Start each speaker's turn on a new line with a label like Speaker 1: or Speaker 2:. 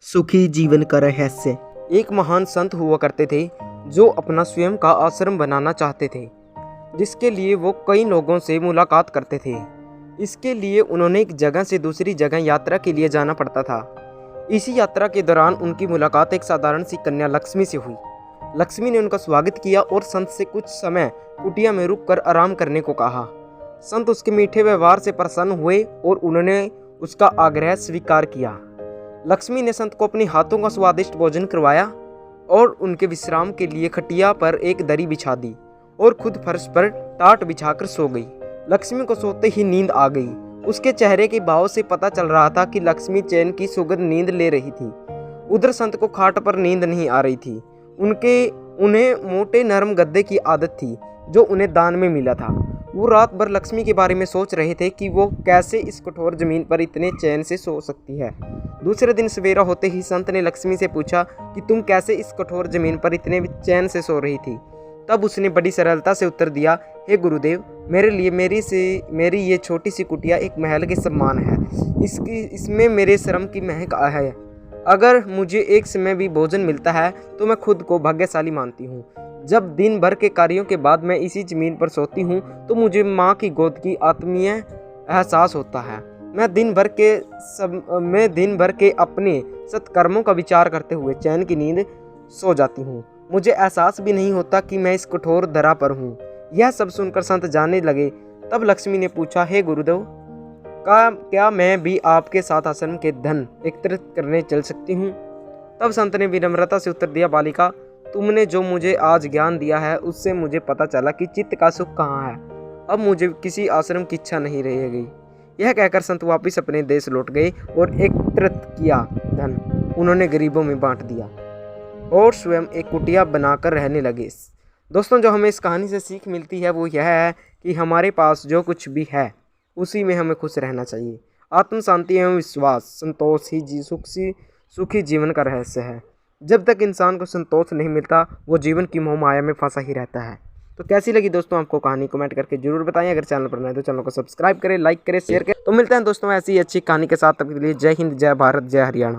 Speaker 1: सुखी जीवन का रहस्य।
Speaker 2: एक महान संत हुआ करते थे जो अपना स्वयं का आश्रम बनाना चाहते थे, जिसके लिए वो कई लोगों से मुलाकात करते थे। इसके लिए उन्होंने एक जगह से दूसरी जगह यात्रा के लिए जाना पड़ता था। इसी यात्रा के दौरान उनकी मुलाकात एक साधारण सी कन्या लक्ष्मी से हुई। लक्ष्मी ने उनका स्वागत किया और संत से कुछ समय कुटिया में रुककर आराम करने को कहा। संत उसके मीठे व्यवहार से प्रसन्न हुए और उन्होंने उसका आग्रह स्वीकार किया। लक्ष्मी ने संत को अपने हाथों का स्वादिष्ट भोजन करवाया और उनके विश्राम के लिए खटिया पर एक दरी बिछा दी और खुद फर्श पर टाट बिछाकर सो गई। लक्ष्मी को सोते ही नींद आ गई। उसके चेहरे के भाव से पता चल रहा था कि लक्ष्मी चैन की सुगंध नींद ले रही थी। उधर संत को खाट पर नींद नहीं आ रही थी। उन्हें मोटे नरम गद्दे की आदत थी जो उन्हें दान में मिला था। वो रात भर लक्ष्मी के बारे में सोच रहे थे कि वो कैसे इस कठोर जमीन पर इतने चैन से सो सकती है। दूसरे दिन सवेरा होते ही संत ने लक्ष्मी से पूछा कि तुम कैसे इस कठोर जमीन पर इतने चैन से सो रही थी। तब उसने बड़ी सरलता से उत्तर दिया, हे गुरुदेव, मेरे लिए मेरी ये छोटी सी कुटिया एक महल के समान है। इसमें मेरे श्रम की महक है। अगर मुझे एक समय भी भोजन मिलता है तो मैं खुद को भाग्यशाली मानती हूँ। जब दिन भर के कार्यों के बाद मैं इसी जमीन पर सोती हूँ तो मुझे माँ की गोद की आत्मीय एहसास होता है। मैं दिन भर के अपने सत्कर्मों का विचार करते हुए चैन की नींद सो जाती हूँ। मुझे एहसास भी नहीं होता कि मैं इस कठोर धरा पर हूँ। यह सब सुनकर संत जाने लगे। तब लक्ष्मी ने पूछा, हे गुरुदेव, क्या मैं भी आपके साथ आश्रम के धन एकत्रित करने चल सकती हूँ? तब संत ने विनम्रता से उत्तर दिया, बालिका, तुमने जो मुझे आज ज्ञान दिया है उससे मुझे पता चला कि चित्त का सुख कहाँ है। अब मुझे किसी आश्रम की इच्छा नहीं रहेगी। यह कहकर संत वापिस अपने देश लौट गए और एकत्रित किया धन उन्होंने गरीबों में बांट दिया और स्वयं एक कुटिया बनाकर रहने लगे। दोस्तों, जो हमें इस कहानी से सीख मिलती है वो यह है कि हमारे पास जो कुछ भी है उसी में हमें खुश रहना चाहिए। आत्म शांति एवं विश्वास, संतोष ही सुखी जीवन का रहस्य है। जब तक इंसान को संतोष नहीं मिलता वो जीवन की मोह माया में फंसा ही रहता है। तो कैसी लगी दोस्तों आपको कहानी, कमेंट करके जरूर बताएं। अगर चैनल पर नए तो चैनल को सब्सक्राइब करें, लाइक करें, शेयर करें। तो मिलते हैं दोस्तों ऐसी अच्छी कहानी के साथ। तब तक के लिए जय हिंद, जय भारत, जय हरियाणा।